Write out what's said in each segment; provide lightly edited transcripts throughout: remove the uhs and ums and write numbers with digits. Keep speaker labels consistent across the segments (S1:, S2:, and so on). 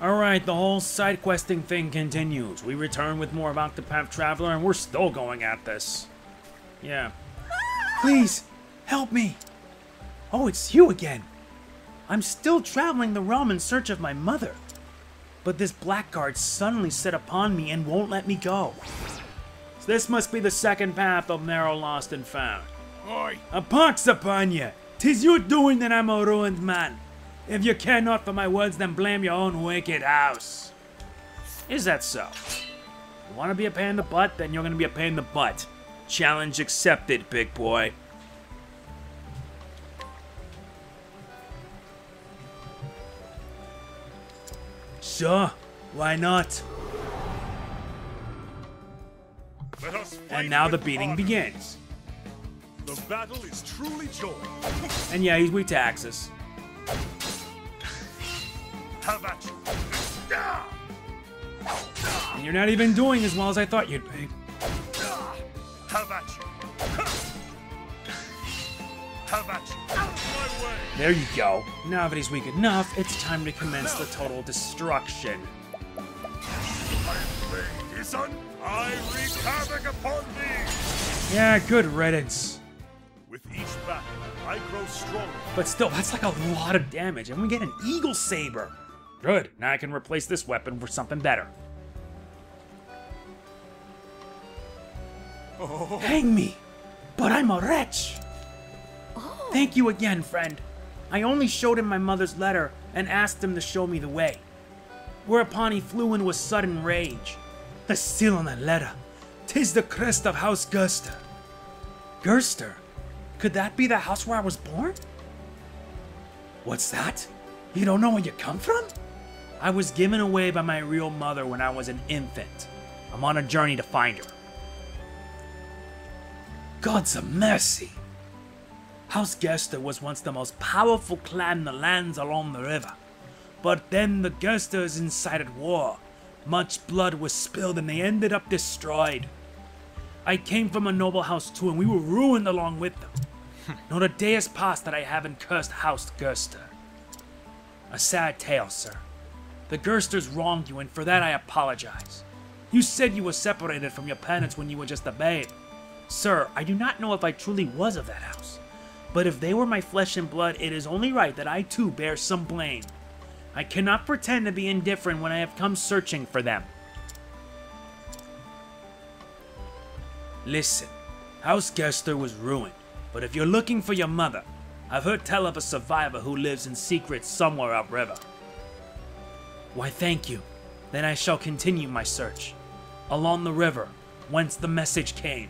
S1: Alright, the whole side questing thing continues. We return with more of Octopath Traveler, and we're still going at this. Yeah. Please, help me! Oh, it's you again! I'm still traveling the realm in search of my mother. But this blackguard suddenly set upon me and won't let me go. So this must be the second path of narrow lost and found.
S2: Oi!
S1: A pox upon ye! 'Tis your doing that I'm a ruined man. If you care not for my words, then blame your own wicked house. Is that so? You want to be a pain in the butt? Then you're going to be a pain in the butt. Challenge accepted, big boy. Sure, why not?
S2: Let us
S1: And now the beating begins.
S2: The battle is truly joined.
S1: And yeah, he's weak to axes.
S2: Have at you.
S1: And you're not even doing as well as I thought you'd be.
S2: Have at you. Have at you. Out of my way.
S1: There you go. Now that he's weak enough, it's time to commence the total destruction.
S2: I am playing, son. I wreak havoc upon thee.
S1: Yeah, good riddance.
S2: With each battle, I grow stronger.
S1: But still, that's like a lot of damage, and we get an eagle saber. Good, now I can replace this weapon for something better.
S2: Oh.
S1: Hang me, but I'm a wretch.
S3: Oh.
S1: Thank you again, friend. I only showed him my mother's letter and asked him to show me the way. Whereupon he flew into a sudden rage. The seal on that letter. 'Tis the crest of House Gerster. Gerster? Could that be the house where I was born? What's that? You don't know where you come from? I was given away by my real mother when I was an infant. I'm on a journey to find her. God's a mercy. House Gerster was once the most powerful clan in the lands along the river. But then the Gersters incited war. Much blood was spilled and they ended up destroyed. I came from a noble house too, and we were ruined along with them. Not a day has passed that I haven't cursed House Gerster. A sad tale, sir. The Gersters wronged you, and for that I apologize. You said you were separated from your parents when you were just a babe. Sir, I do not know if I truly was of that house. But if they were my flesh and blood, it is only right that I too bear some blame. I cannot pretend to be indifferent when I have come searching for them. Listen, House Gerster was ruined, but if you're looking for your mother, I've heard tell of a survivor who lives in secret somewhere upriver. Why, thank you. Then I shall continue my search. Along the river, whence the message came.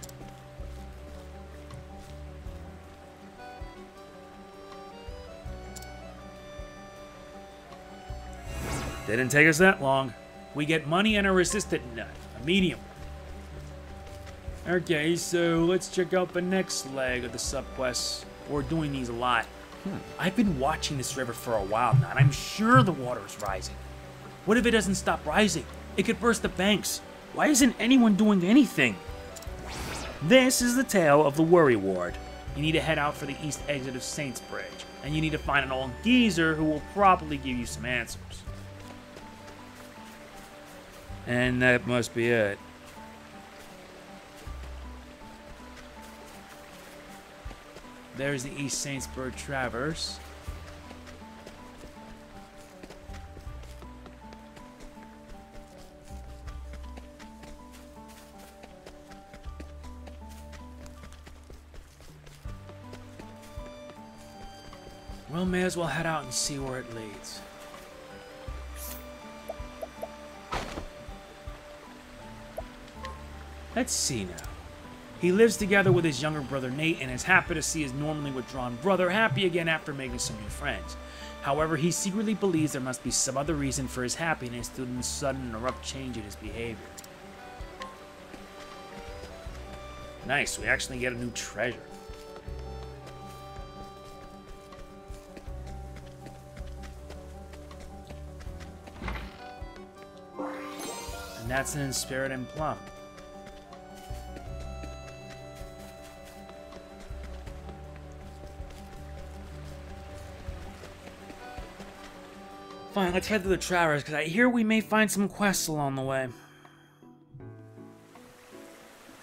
S1: Didn't take us that long. We get money and a resistant nut, a medium. Okay, so let's check out the next leg of the subquests. We're doing these a lot. I've been watching this river for a while now, and I'm sure the water is rising. What if it doesn't stop rising? It could burst the banks. Why isn't anyone doing anything? This is the tale of the Worry Ward. You need to head out for the east exit of Saints Bridge, and you need to find an old geezer who will probably give you some answers. And that must be it. There's the East Saintsburg Traverse. Well, may as well head out and see where it leads. Let's see now. He lives together with his younger brother Nate and is happy to see his normally withdrawn brother happy again after making some new friends. However, he secretly believes there must be some other reason for his happiness due to the sudden and abrupt change in his behavior. Nice, we actually get a new treasure. And that's an Inspirit and Plum. Fine, let's head to the Travelers, because I hear we may find some quests along the way. And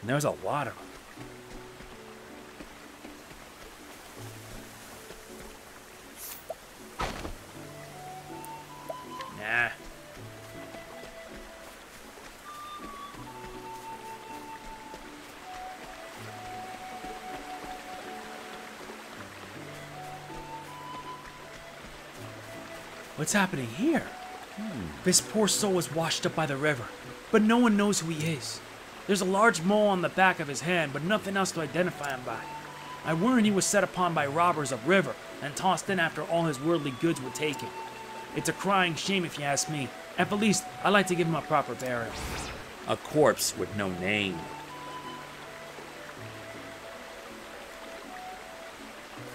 S1: there's a lot of them. Nah. What's happening here? This poor soul was washed up by the river, but no one knows who he is. There's a large mole on the back of his hand, but nothing else to identify him by. I warrant he was set upon by robbers upriver and tossed in after all his worldly goods were taken. It's a crying shame if you ask me. At the least, I'd like to give him a proper burial. A corpse with no name.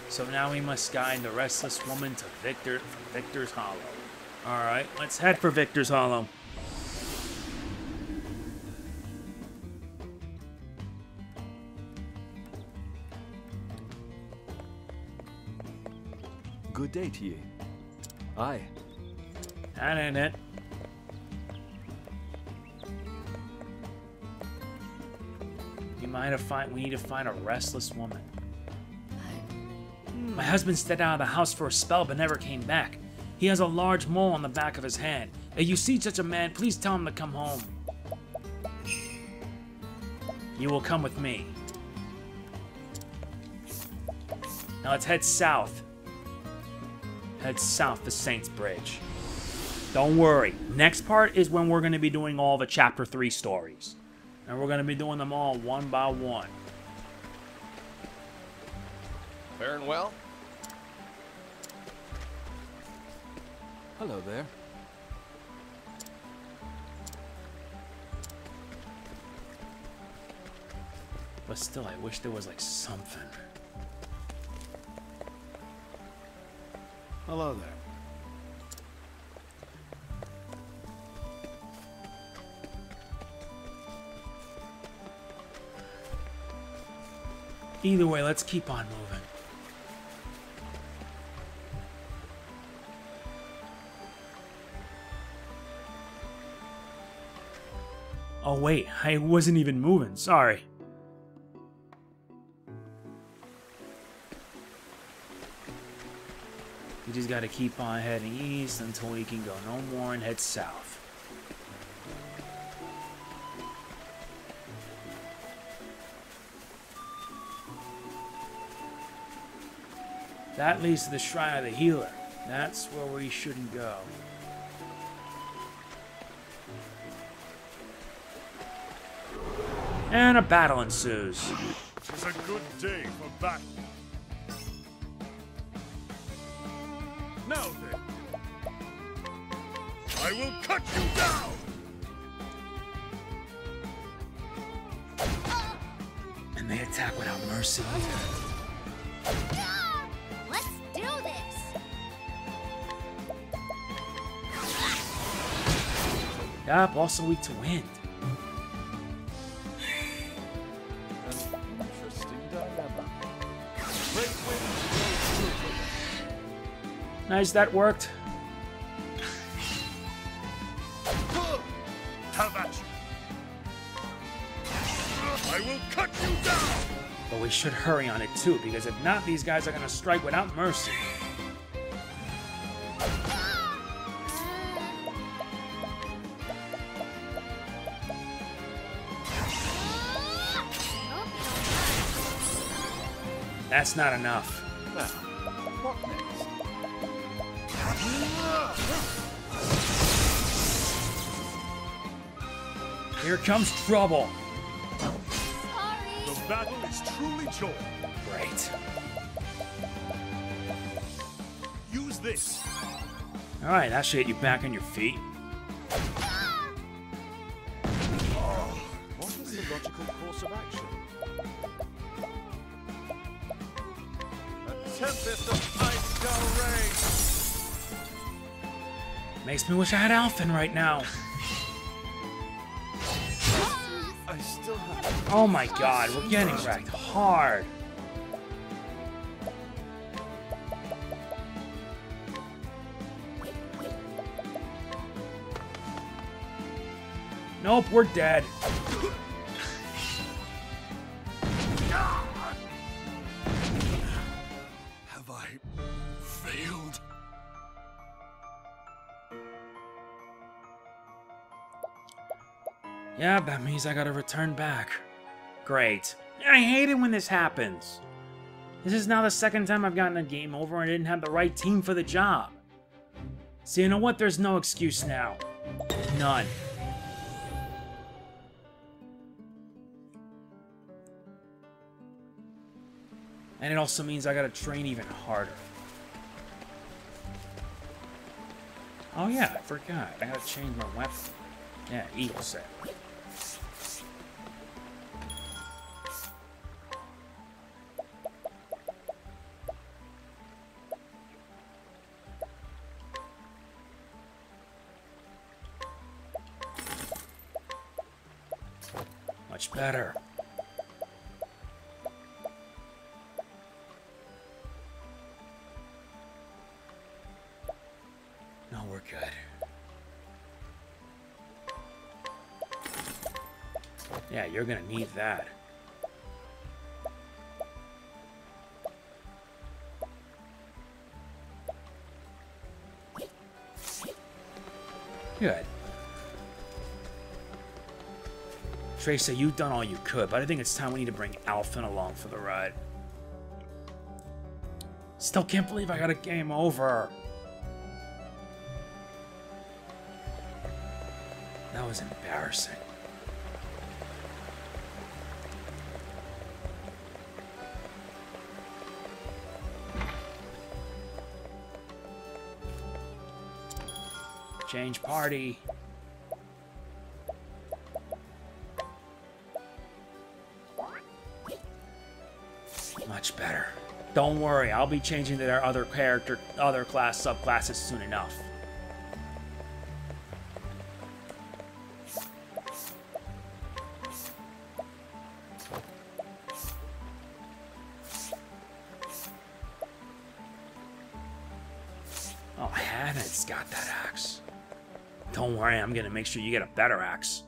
S1: So now we must guide the restless woman to Victor's Hollow. Alright, let's head for Victor's Hollow.
S3: Good day to you. Aye.
S1: That ain't it. We need to find a restless woman. My husband stepped out of the house for a spell but never came back. He has a large mole on the back of his hand. If you see such a man, please tell him to come home. You will come with me. Now let's head south. Head south to Saint's Bridge. Don't worry. Next part is when we're going to be doing all the Chapter 3 stories. And we're going to be doing them all one by one.
S4: Faring well?
S3: Hello there.
S1: But still, I wish there was like something.
S2: Hello there.
S1: Either way, let's keep on moving. Oh wait, I wasn't even moving, sorry. We just gotta keep on heading east until we can go no more and head south. That leads to the Shrine of the Healer. That's where we shouldn't go. And a battle ensues.
S2: It's a good day for battle. Now then, I will cut you down!
S1: And they attack without mercy.
S5: Let's do this!
S1: Yup, also weak to wind.
S3: Interesting dilemma.
S1: Nice, that worked.
S2: Have at you! I will cut you down!
S1: But we should hurry on it too, because if not, these guys are gonna strike without mercy. That's not enough.
S3: Now, what next?
S1: Here comes trouble.
S2: The battle is truly joy.
S1: Great.
S2: Use this.
S1: Alright, that should hit you back on your feet.
S3: What is the logical course of action?
S4: A tempest of ice rain!
S1: Makes me wish I had Alfyn right now.
S3: I still have...
S1: Oh my god, we're getting wrecked hard. Nope, we're dead.
S2: Have I failed?
S1: Yeah, that means I gotta return back. Great. I hate it when this happens. This is now the second time I've gotten a game over and I didn't have the right team for the job. So you know what? There's no excuse now. None. And it also means I gotta train even harder. Oh yeah, I forgot. I gotta change my weapon. Yeah, eagle set. Much better. No, we're good. Yeah, you're gonna need that. Good. Tracer, you've done all you could, but I think it's time we need to bring Alfyn along for the ride. Still can't believe I got a game over. That was embarrassing. Change party. Much better. Don't worry, I'll be changing to their other class, subclasses soon enough. Oh, Hannah's got that axe. Don't worry, I'm gonna make sure you get a better axe.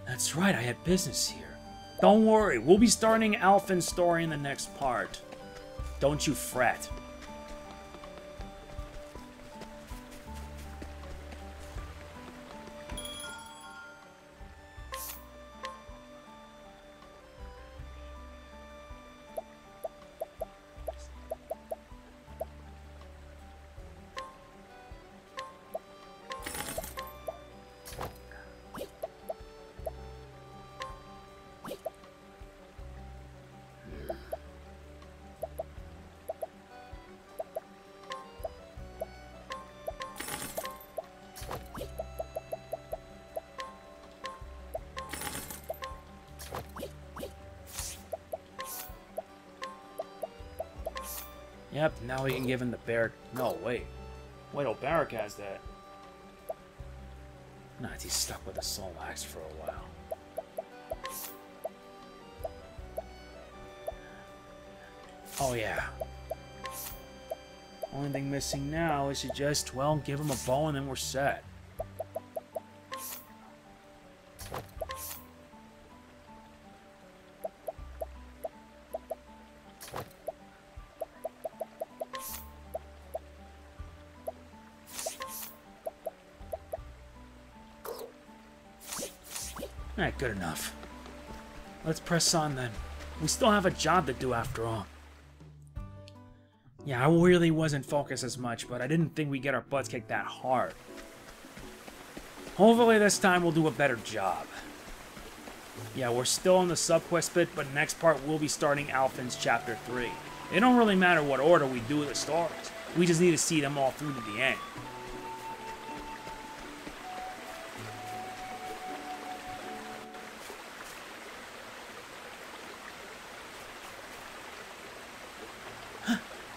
S1: That's right, I had business here. Don't worry, we'll be starting Alfyn's story in the next part. Don't you fret. Yep, now we can give him the bear. No, wait. Wait, oh, Barrack has that. Nah, he's stuck with the soul axe for a while. Oh, yeah. Only thing missing now is to just, well, give him a bow and then we're set. Alright, good enough. Let's press on then. We still have a job to do after all. Yeah, I really wasn't focused as much, but I didn't think we'd get our butts kicked that hard. Hopefully this time we'll do a better job. Yeah, we're still on the sub-quest bit, but next part we'll be starting Alfyn's Chapter 3. It don't really matter what order we do the stories. We just need to see them all through to the end.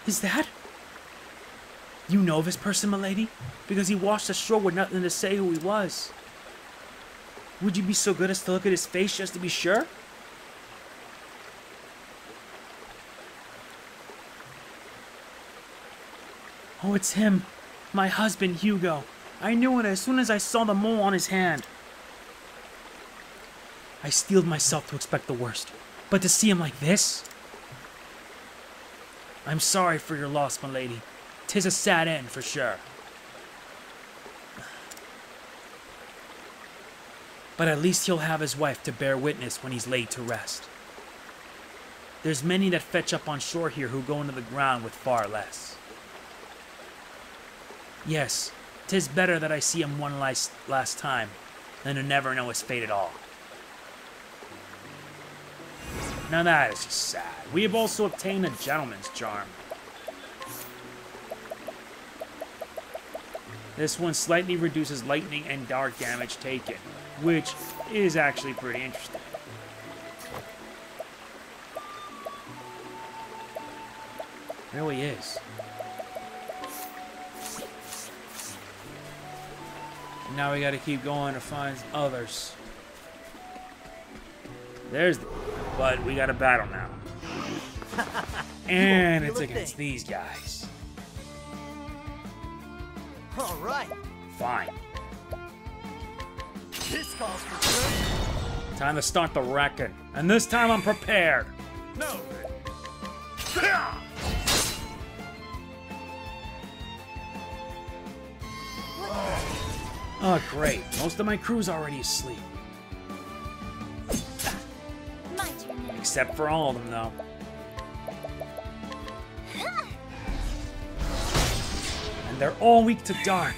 S1: Is that? You know this person, milady? Because he washed ashore with nothing to say who he was. Would you be so good as to look at his face just to be sure? Oh, it's him. My husband, Hugo. I knew it as soon as I saw the mole on his hand. I steeled myself to expect the worst. But to see him like this? I'm sorry for your loss, my lady. 'Tis a sad end, for sure. But at least he'll have his wife to bear witness when he's laid to rest. There's many that fetch up on shore here who go into the ground with far less. Yes, 'tis better that I see him one last time than to never know his fate at all. Now that is just sad. We have also obtained a gentleman's charm. This one slightly reduces lightning and dark damage taken, which is actually pretty interesting. It really is. And now we gotta keep going to find others. There's the... But we got a battle now. And it's against these guys.
S6: Alright.
S1: Fine.
S6: This calls for
S1: Time to start the wrecking. And this time I'm prepared.
S2: Now then.
S1: Oh, great. Most of my crew's already asleep.
S5: My turn now.
S1: Except for all of them, though. And they're all weak to dark.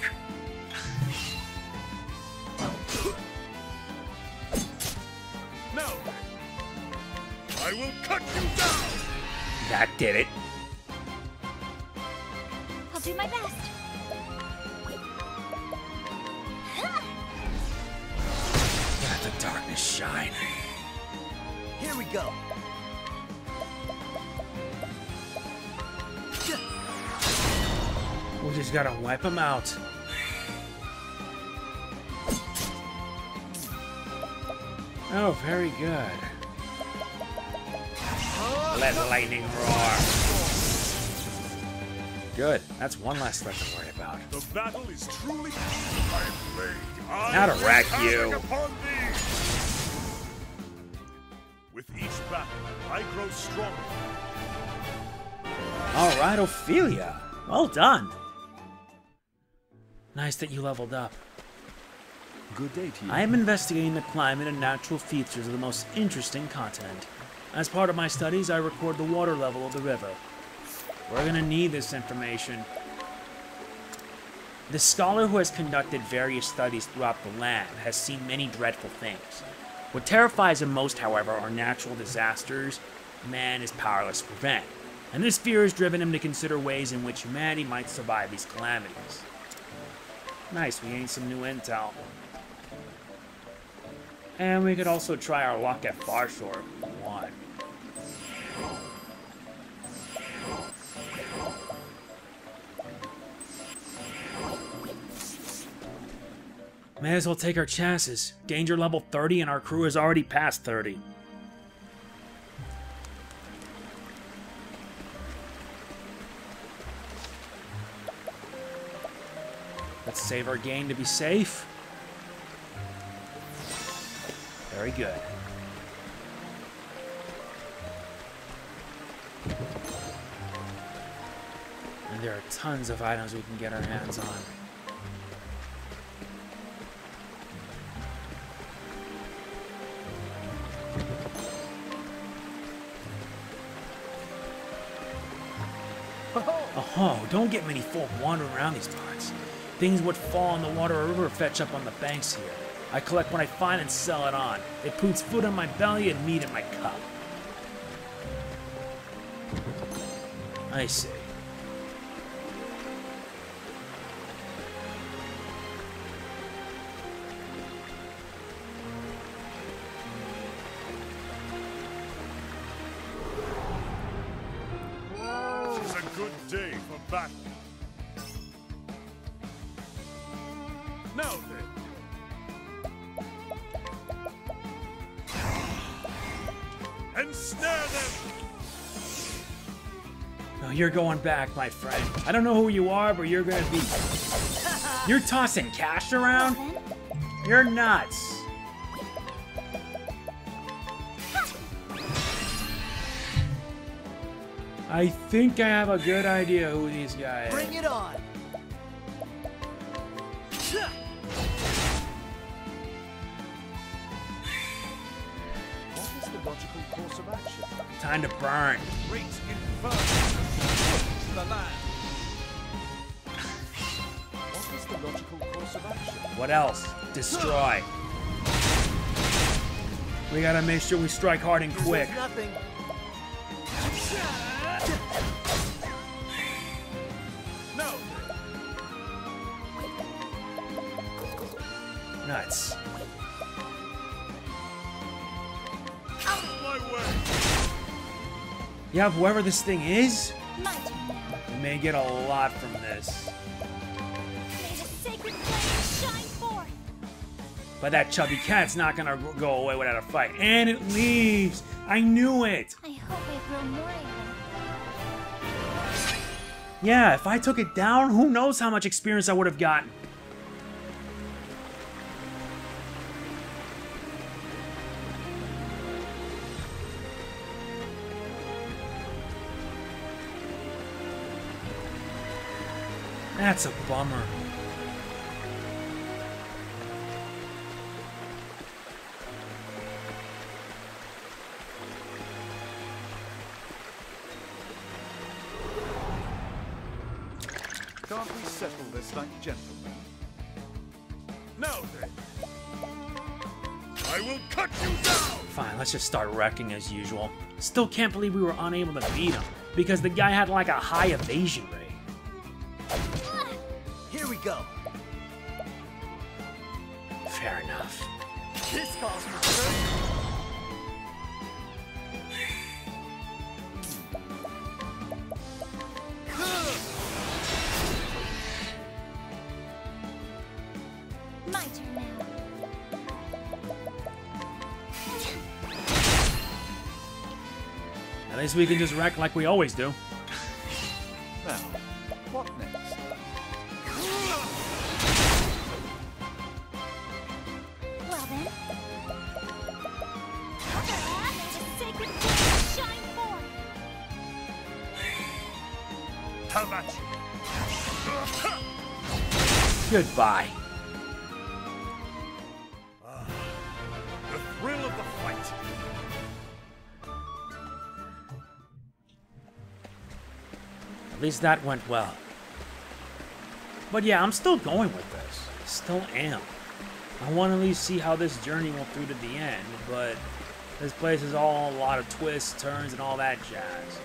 S2: Now then. I will cut you down.
S1: That did it.
S5: I'll do my best.
S1: Let the darkness shine.
S6: Here we go.
S1: We just gotta wipe them out. Oh, very good. Let lightning roar. Good. That's one less threat to worry about.
S2: The battle is truly... I blade.
S1: Now to wreck
S2: havoc
S1: you.
S2: upon thee. With each battle, I grow stronger.
S1: All right, Ophelia. Well done. Nice that you leveled up.
S3: Good day to you.
S1: I am investigating the climate and natural features of the most interesting continent. As part of my studies, I record the water level of the river. We're gonna need this information. The scholar who has conducted various studies throughout the land has seen many dreadful things. What terrifies him most, however, are natural disasters man is powerless to prevent. And this fear has driven him to consider ways in which humanity might survive these calamities. Nice, we gained some new intel. And we could also try our luck at Far Shore if we want. May as well take our chances. Danger level 30 and our crew is already past 30. Let's save our gain to be safe. Very good. And there are tons of items we can get our hands on. Oh, don't get many folk wandering around these parts. Things would fall in the water or river fetch up on the banks here. I collect what I find and sell it on. It puts food on my belly and meat in my cup. I see.
S2: It's a good day for battle. Now then. Ensnare them!
S1: No, you're going back, my friend. I don't know who you are, but you're gonna be... You're tossing cash around? You're nuts. I think I have a good idea who these guys are.
S6: Bring it on.
S3: What is the logical course of action?
S1: Time to burn.
S4: Great inferno. The land.
S3: What is the logical course of action?
S1: What else? Destroy. We gotta make sure we strike hard and quick.
S6: Nothing.
S4: No.
S1: Nuts.
S2: Out of my way!
S1: Yeah, whoever this thing is,
S5: My turn now.
S1: we may get a lot from this.
S5: May the sacred flame shine forth.
S1: But that chubby cat's not gonna go away without a fight. And it leaves! I knew it!
S5: I hope I grow more able.
S1: Yeah, if I took it down, who knows how much experience I would have gotten. That's a bummer.
S3: Can't we settle this like gentlemen?
S2: Now then, I will cut you down!
S1: Fine, let's just start wrecking as usual. Still can't believe we were unable to beat him, because the guy had like a high evasion rate.
S6: Here we go.
S1: Fair enough.
S6: This calls for strength.
S5: My turn now.
S1: At least we can just wreck like we always do.
S3: Now, what next?
S5: Well then. May the sacred flame shine forth.
S2: How about you?
S1: Goodbye.
S2: The thrill of the fight.
S1: At least that went well. But yeah, I'm still going with this. Still am. I want to at least see how this journey will through to the end, but this place is all a lot of twists, turns, and all that jazz.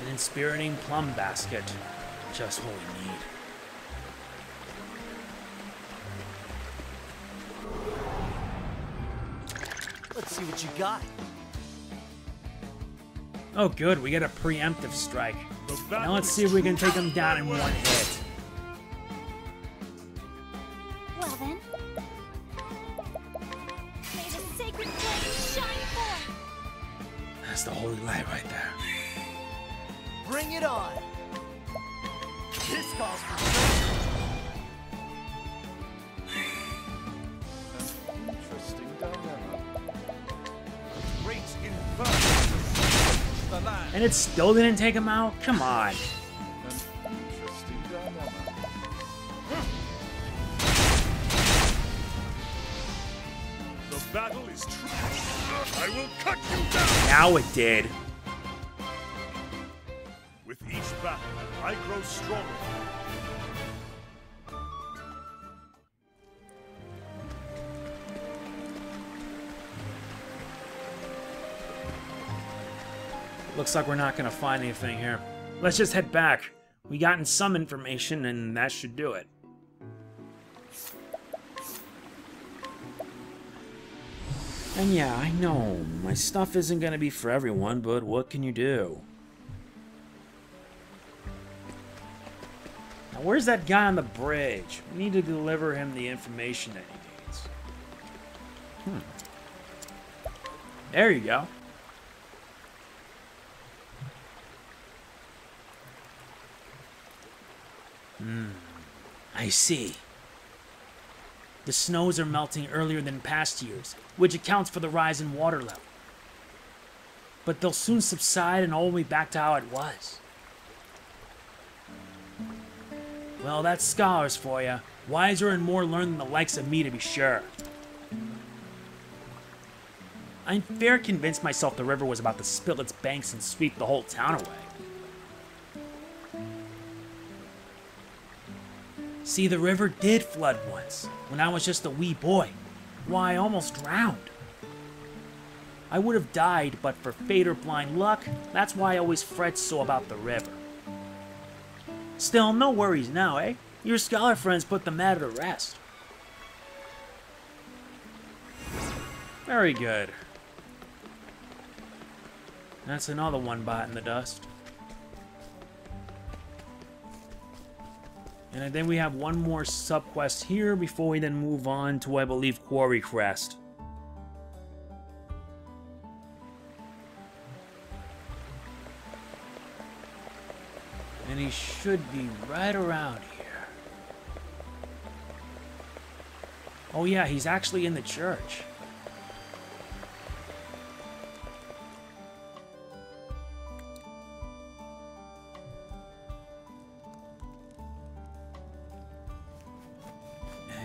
S1: An inspiriting plum basket. Just what we need.
S6: Let's see what you got.
S1: Oh good, we get a preemptive strike.
S2: The
S1: Now
S2: battle
S1: let's
S2: is
S1: see if we can
S2: truly
S1: take him down in one hit.
S5: Well then. May the sacred flame shine forth.
S1: That's the holy light right there.
S6: Bring it on. This calls for strength.
S3: An interesting dilemma.
S4: Great inferno. The land.
S1: And it still didn't take him out? Come on.
S3: An interesting dilemma.
S2: The battle is true. I will cut you down!
S1: Now it did.
S2: With each battle, I grow stronger.
S1: Looks like we're not gonna find anything here. Let's just head back. We gotten some information and that should do it. And yeah, I know, my stuff isn't gonna be for everyone, but what can you do? Now, where's that guy on the bridge? We need to deliver him the information that he needs. There you go. I see. The snows are melting earlier than past years, which accounts for the rise in water level. But they'll soon subside and all will be back to how it was. Well, that's scholars for you. Wiser and more learned than the likes of me, to be sure. I'm fair convinced myself the river was about to spill its banks and sweep the whole town away. See, the river did flood once, when I was just a wee boy. Why, I almost drowned. I would have died, but for fate or blind luck, that's why I always fret so about the river. Still, no worries now, eh? Your scholar friends put the matter to rest. Very good. That's another one bite in the dust. And then we have one more sub-quest here before we then move on to, I believe, Quarry Crest. And he should be right around here. Oh yeah, he's actually in the church.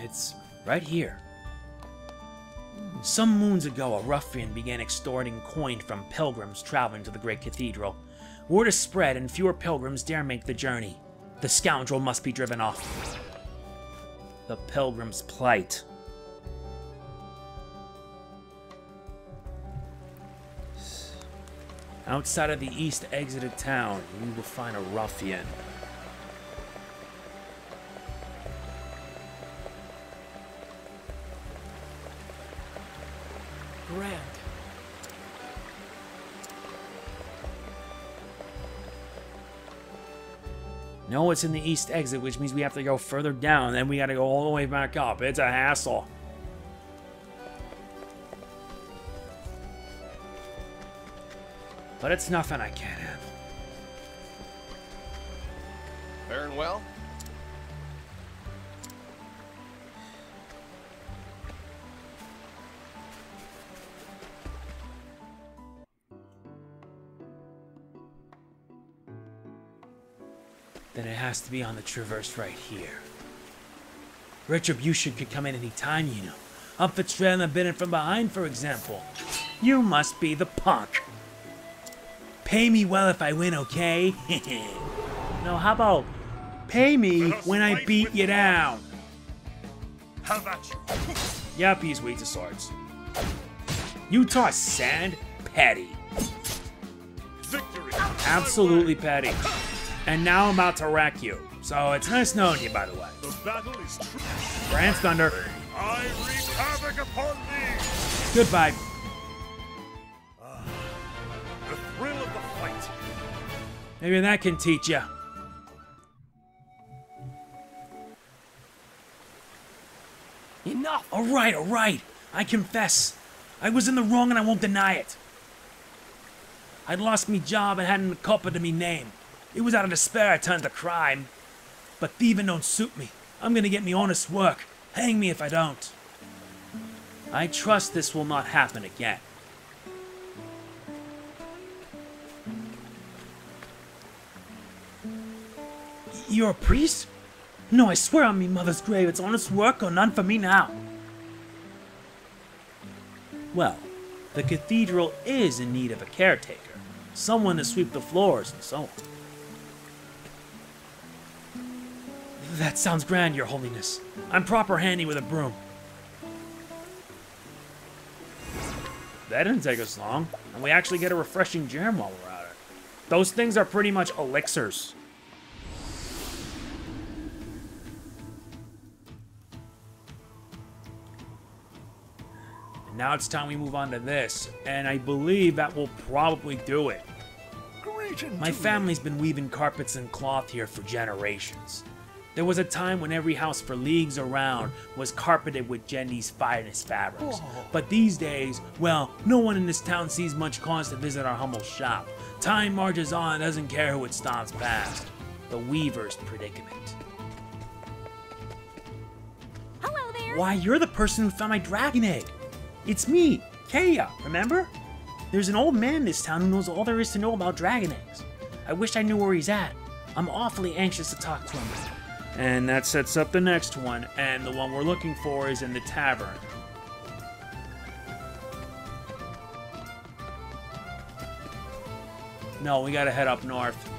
S1: It's right here. Some moons ago, a ruffian began extorting coin from pilgrims traveling to the great cathedral. Word has spread and fewer pilgrims dare make the journey. The scoundrel must be driven off. The pilgrim's plight. Outside of the east exit of town, you will find a ruffian.
S6: Grand.
S1: No, it's in the east exit, which means we have to go further down, then we gotta go all the way back up. It's a hassle. But it's nothing I can't handle.
S4: Faring well?
S1: Then it has to be on the traverse right here. Retribution could come in any time, you know. Alfyn Traveler bitten from behind, for example. You must be the punk. Pay me well if I win, okay? No, how about pay me when I beat you down?
S2: How about you?
S1: Yep, he's weak to swords. You toss sand? Petty.
S2: Victory!
S1: Absolutely petty. And now I'm about to wreck you. So it's nice knowing you, by the way.
S2: The battle is true.
S1: Grant's Thunder.
S2: I wreak havoc upon thee!
S1: Goodbye.
S2: The thrill of the fight.
S1: Maybe that can teach you.
S6: Enough!
S1: Alright. I confess. I was in the wrong and I won't deny it. I'd lost me job and hadn't a copper to me name. It was out of despair I turned to crime. But thieving don't suit me. I'm gonna get me honest work. Hang me if I don't. I trust this will not happen again. You're a priest? No, I swear on me mother's grave, it's honest work or none for me now. Well, the cathedral is in need of a caretaker. Someone to sweep the floors and so on. That sounds grand, Your Holiness. I'm proper handy with a broom. That didn't take us long, and we actually get a refreshing gem while we're at it. Those things are pretty much elixirs. And now it's time we move on to this, and I believe that will probably do it. My family's been weaving carpets and cloth here for generations. There was a time when every house for leagues around was carpeted with Jenny's finest fabrics. But these days, well, no one in this town sees much cause to visit our humble shop. Time marches on and doesn't care who it stomps past. The Weaver's predicament.
S5: Hello there.
S1: Why, you're the person who found my dragon egg. It's me, Kaya, remember? There's an old man in this town who knows all there is to know about dragon eggs. I wish I knew where he's at. I'm awfully anxious to talk to him. And that sets up the next one, and the one we're looking for is in the tavern. No, we gotta head up north.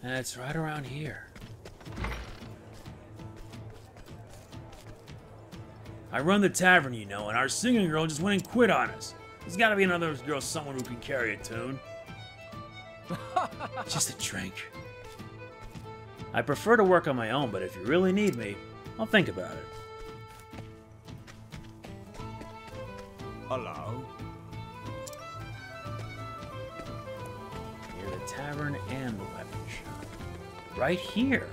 S1: And it's right around here. I run the tavern, you know, and our singing girl just went and quit on us. There's gotta be another girl, someone who can carry a tune. Just a drink. I prefer to work on my own, but if you really need me, I'll think about it.
S3: Hello.
S1: Near the tavern and the weapon shop. Right here.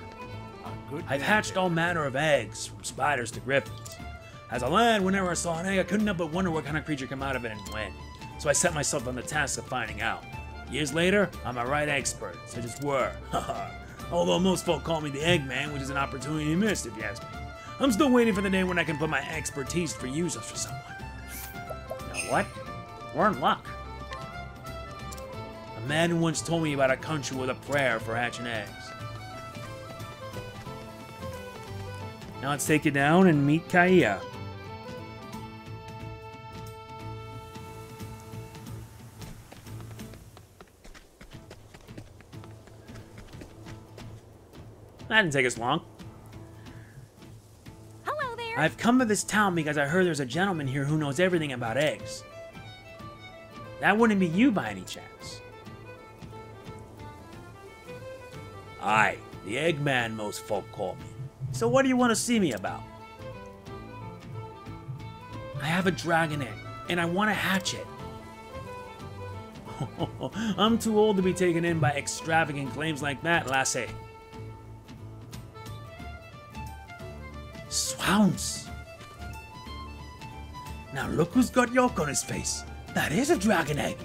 S3: A good
S1: I've hatched all manner of eggs, from spiders to griffins. As a lad, whenever I saw an egg, I couldn't help but wonder what kind of creature came out of it and when. So I set myself on the task of finding out. Years later, I'm a right expert, so just were. Although most folk call me the Eggman, which is an opportunity missed, if you ask me. I'm still waiting for the day when I can put my expertise for use for someone. Now what? We're in luck. A man who once told me about a country with a prayer for hatching eggs. Now let's take it down and meet Kaya. That didn't take us long.
S5: Hello there.
S1: I've come to this town because I heard there's a gentleman here who knows everything about eggs. That wouldn't be you by any chance. Aye, the Eggman, most folk call me. So what do you want to see me about? I have a dragon egg, and I want to hatch it. I'm too old to be taken in by extravagant claims like that, lassie. Swounds! Now look who's got yolk on his face. That is a dragon egg.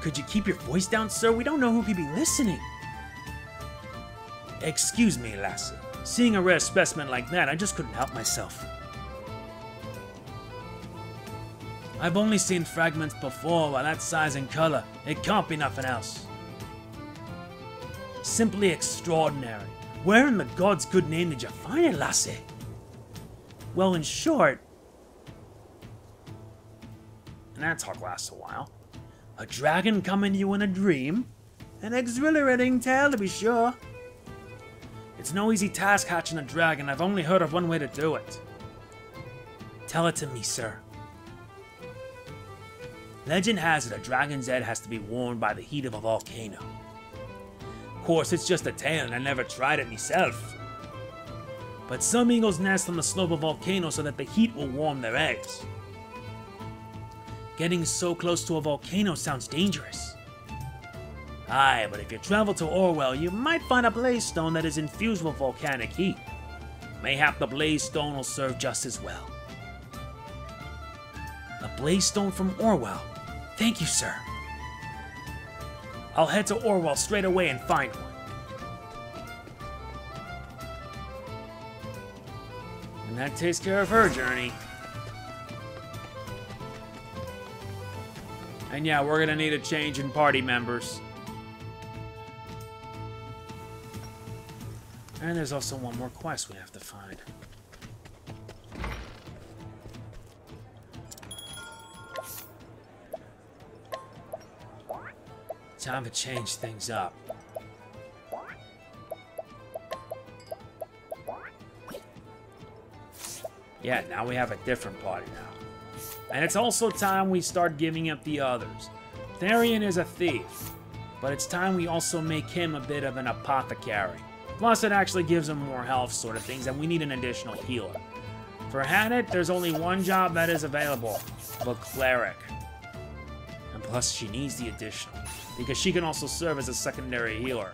S1: Could you keep your voice down, sir? We don't know who could be listening. Excuse me, lassie. Seeing a rare specimen like that, I just couldn't help myself. I've only seen fragments before, while that size and color, it can't be nothing else. Simply extraordinary. Where in the God's good name did you find it, lassie? Well, in short... And that talk lasts a while. A dragon coming to you in a dream. An exhilarating tale, to be sure. It's no easy task hatching a dragon. I've only heard of one way to do it. Tell it to me, sir. Legend has it a dragon's head has to be warmed by the heat of a volcano. Of course, it's just a tale and I never tried it myself. But some eagles nest on the slope of volcanoes so that the heat will warm their eggs. Getting so close to a volcano sounds dangerous. Aye, but if you travel to Orwell, you might find a blaze stone that is infused with volcanic heat. Mayhap the blaze stone will serve just as well. A blaze stone from Orwell. Thank you, sir. I'll head to Orwell straight away and find one. And that takes care of her journey. And yeah, we're gonna need a change in party members. And there's also one more quest we have to find. Time to change things up. Yeah, now we have a different party now. And it's also time we start giving up the others. Therian is a thief, but it's time we also make him a bit of an apothecary. Plus, it actually gives him more health sort of things, and we need an additional healer. For Hadit, there's only one job that is available, the Cleric. And plus, she needs the additional, because she can also serve as a secondary healer.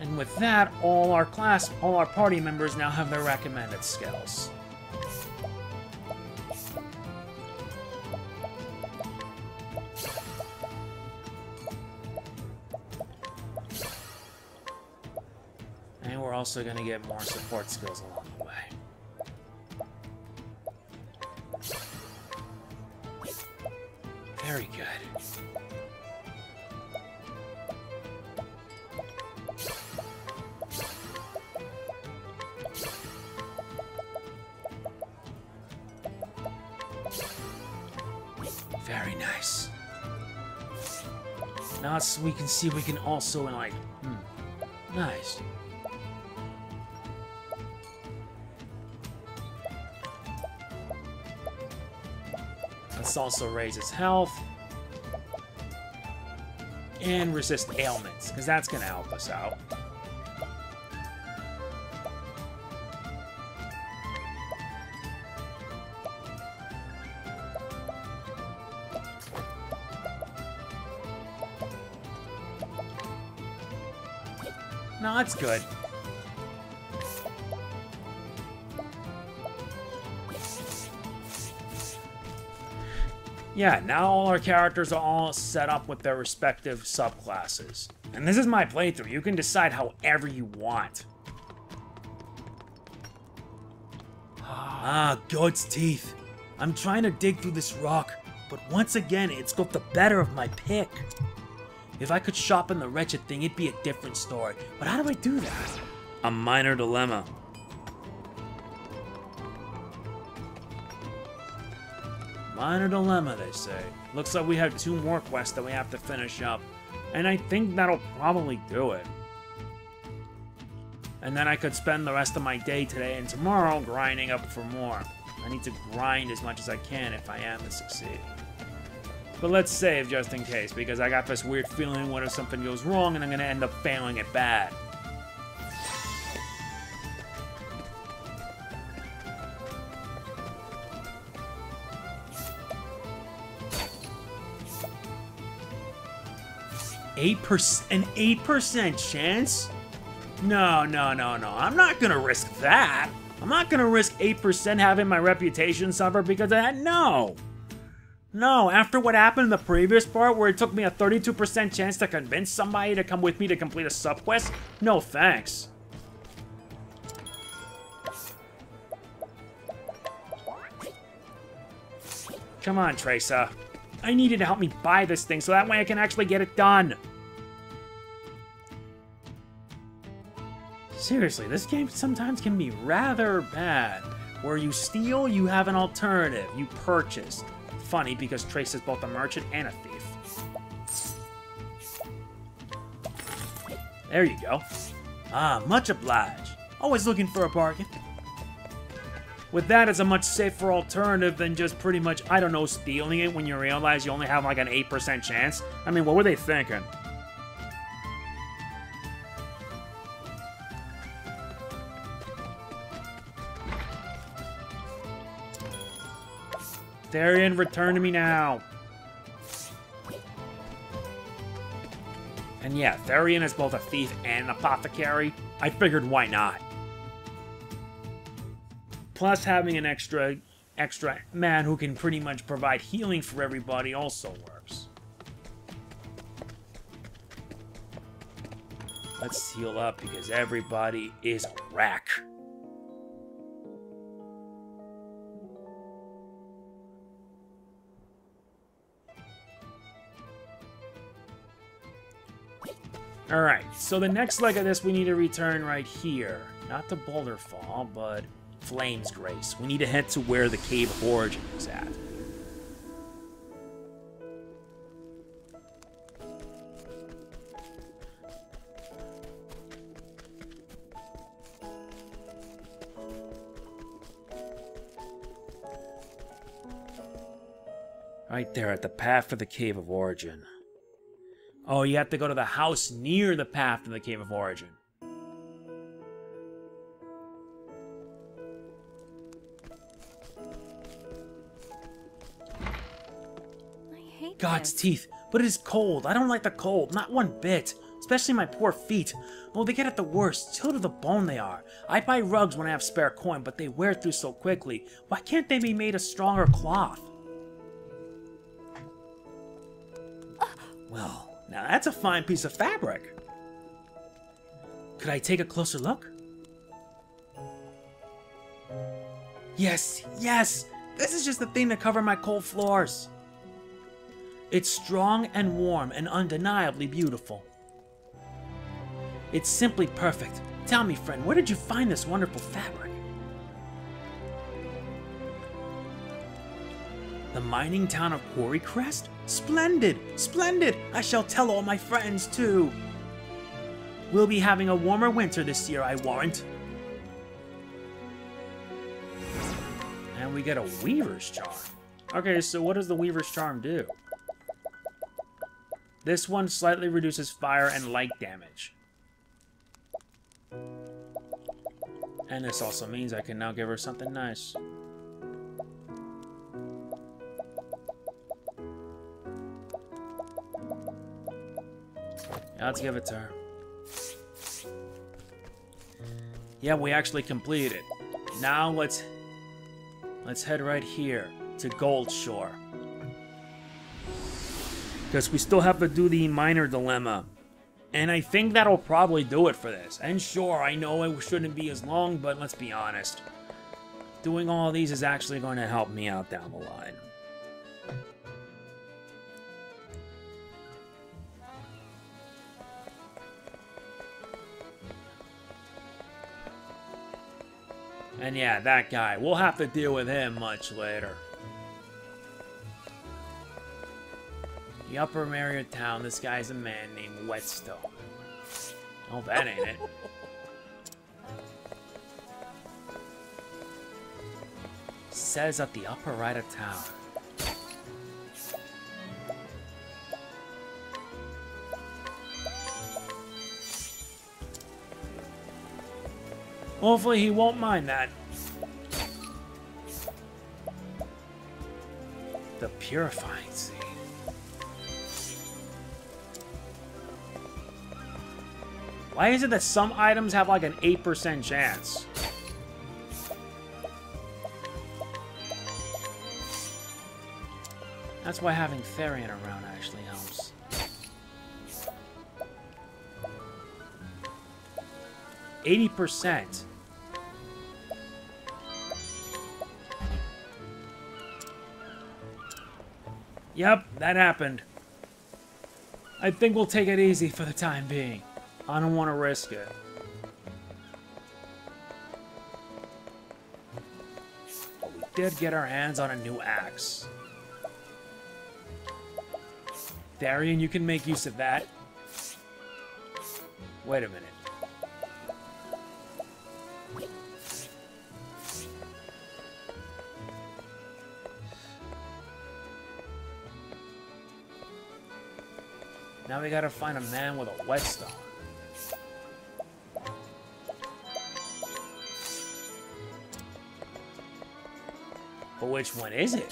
S1: And with that, all our party members now have their recommended skills. And we're also going to get more support skills along the way. Very good. Very nice. Now we can see we can also like, nice. Let's also raise his health and resist ailments, because that's gonna help us out. No, that's good. Yeah, now all our characters are all set up with their respective subclasses. And this is my playthrough. You can decide however you want. Ah, goat's teeth. I'm trying to dig through this rock, but once again, it's got the better of my pick. If I could sharpen the wretched thing, it'd be a different story. But how do I do that? A minor dilemma. Minor dilemma, they say. Looks like we have 2 more quests that we have to finish up. And I think that'll probably do it. And then I could spend the rest of my day today and tomorrow grinding up for more. I need to grind as much as I can if I am to succeed. But let's save just in case, because I got this weird feeling what if something goes wrong and I'm gonna end up failing it bad. An 8% chance? No. I'm not gonna risk that. I'm not gonna risk 8% having my reputation suffer because of that. No, after what happened in the previous part where it took me a 32% chance to convince somebody to come with me to complete a subquest, no thanks. Come on, Tracer. I need you to help me buy this thing so that way I can actually get it done. Seriously, this game sometimes can be rather bad. Where you steal, you have an alternative. You purchase. Funny, because Trace is both a merchant and a thief. There you go. Ah, much obliged. Always looking for a bargain. With that, it's a much safer alternative than just pretty much, I don't know, stealing it when you realize you only have like an 8% chance. I mean, what were they thinking? Therian, return to me now. And yeah, Therian is both a thief and an apothecary. I figured why not. Plus, having an extra man who can pretty much provide healing for everybody also works. Let's heal up because everybody is a wreck. Alright, so the next leg of this we need to return right here. Not to Boulder Fall, but Flame's Grace. We need to head to where the Cave of Origin is at. Right there at the path for the Cave of Origin. Oh, you have to go to the house near the path to the Cave of Origin.
S5: I hate
S1: God's
S5: this.
S1: teeth, but it is cold. I don't like the cold, not one bit. Especially my poor feet. Oh, they get it the worst. Chill to the bone they are. I buy rugs when I have spare coin, but they wear through so quickly. Why can't they be made of stronger cloth? Well, now that's a fine piece of fabric. Could I take a closer look? Yes, yes! This is just the thing to cover my cold floors. It's strong and warm and undeniably beautiful. It's simply perfect. Tell me, friend, where did you find this wonderful fabric? The mining town of Quarry Crest? Splendid! Splendid! I shall tell all my friends, too. We'll be having a warmer winter this year, I warrant. And we get a Weaver's Charm. Okay, so what does the Weaver's Charm do? This one slightly reduces fire and light damage. And this also means I can now give her something nice. Yeah, let's give it to her. Yeah, we actually completed it. Now let's head right here to Gold Shore. Because we still have to do the miner dilemma. And I think that'll probably do it for this. And sure, I know it shouldn't be as long, but let's be honest. Doing all of these is actually going to help me out down the line. And yeah, that guy. We'll have to deal with him much later. The upper area town, this guy's a man named Whetstone. Oh, that ain't it. Says at the upper right of town. Hopefully he won't mind that. The Purifying Sea. Why is it that some items have like an 8% chance? That's why having Therian around actually helps. %. Yep, that happened. I think we'll take it easy for the time being. I don't want to risk it. But we did get our hands on a new axe. Therian, you can make use of that. Wait a minute. Now we gotta find a man with a whetstone. But which one is it?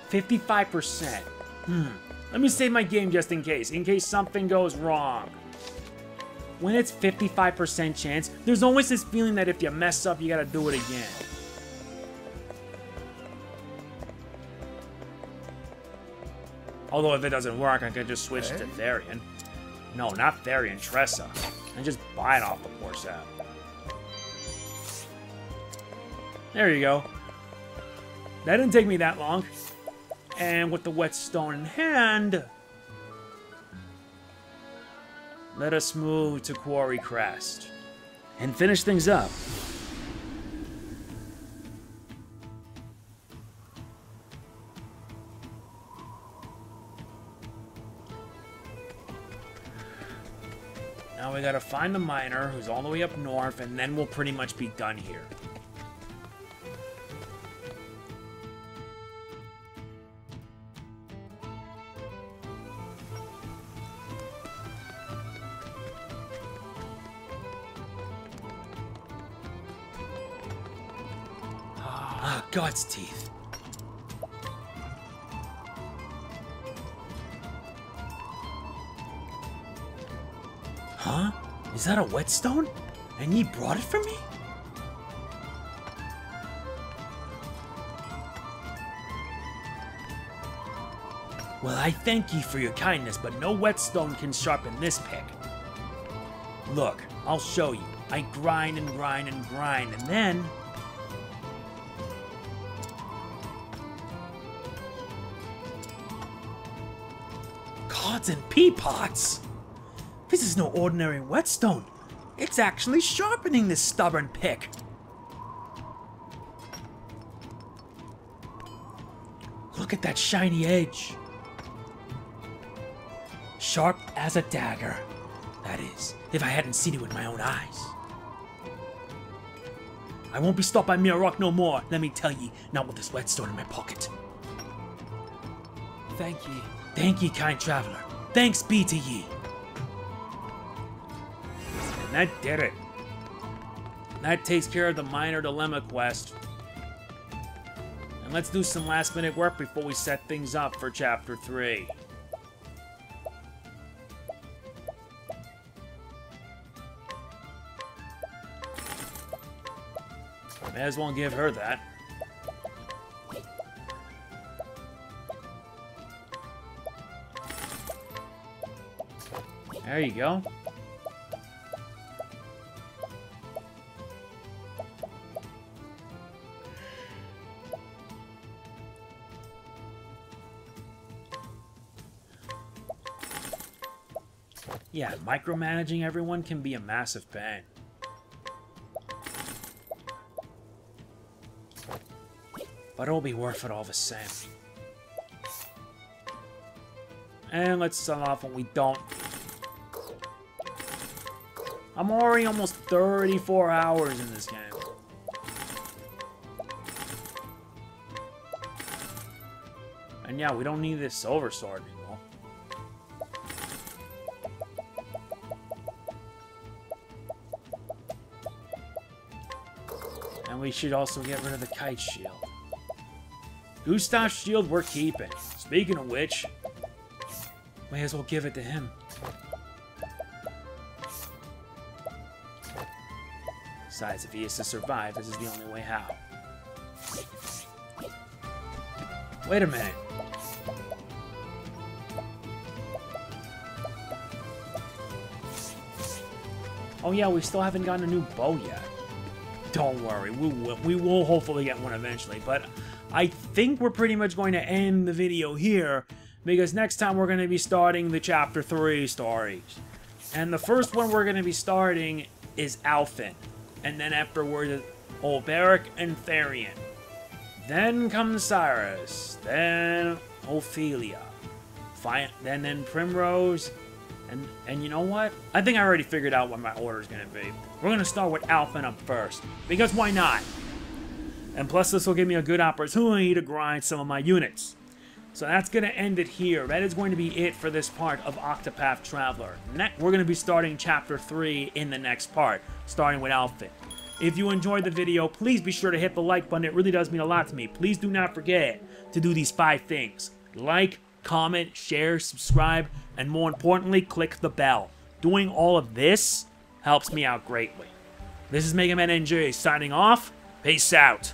S1: 55%. Let me save my game just in case something goes wrong. When it's 55% chance, there's always this feeling that if you mess up, you gotta do it again. Although if it doesn't work, I could just switch to Therian. No, not Therian, Tressa. And just buy it off the poor sap. There you go. That didn't take me that long. And with the whetstone in hand, let us move to Quarry Crest and finish things up. Now we gotta find the miner who's all the way up north, and then we'll pretty much be done here. God's teeth. Huh? Is that a whetstone? And ye brought it for me? Well, I thank ye for your kindness, but no whetstone can sharpen this pick. Look, I'll show you. I grind and grind and grind, and then... Gods and pea pots! This is no ordinary whetstone. It's actually sharpening this stubborn pick. Look at that shiny edge. Sharp as a dagger. That is, if I hadn't seen it with my own eyes. I won't be stopped by mere rock no more, let me tell ye, not with this whetstone in my pocket.
S6: Thank ye.
S1: Thank ye, kind traveler. Thanks be to ye. And that did it. That takes care of the minor dilemma quest. And let's do some last minute work before we set things up for Chapter 3. May as well give her that. There you go. Yeah, micromanaging everyone can be a massive pain. But it'll be worth it all the same. And let's sell off what we don't. I'm already almost 34 hours in this game. And yeah, we don't need this silver sword anymore. And we should also get rid of the kite shield. Gustav's shield we're keeping. Speaking of which, may as well give it to him. Besides, if he is to survive, this is the only way how. Wait a minute. Oh yeah, we still haven't gotten a new bow yet. Don't worry, we will hopefully get one eventually, but I think we're pretty much going to end the video here, because next time we're going to be starting the Chapter 3 stories. And the first one we're going to be starting is Alfyn. And then afterwards, Olberic and Therian. Then comes Cyrus. Then Ophelia. Then Primrose. And you know what? I think I already figured out what my order is going to be. We're going to start with Alfyn up first. Because why not? And plus this will give me a good opportunity to grind some of my units. So that's going to end it here. That is going to be it for this part of Octopath Traveler. We're going to be starting Chapter 3 in the next part, starting with Alfyn. If you enjoyed the video, please be sure to hit the like button. It really does mean a lot to me. Please do not forget to do these 5 things. Like, comment, share, subscribe, and more importantly, click the bell. Doing all of this helps me out greatly. This is MegamanNG signing off. Peace out.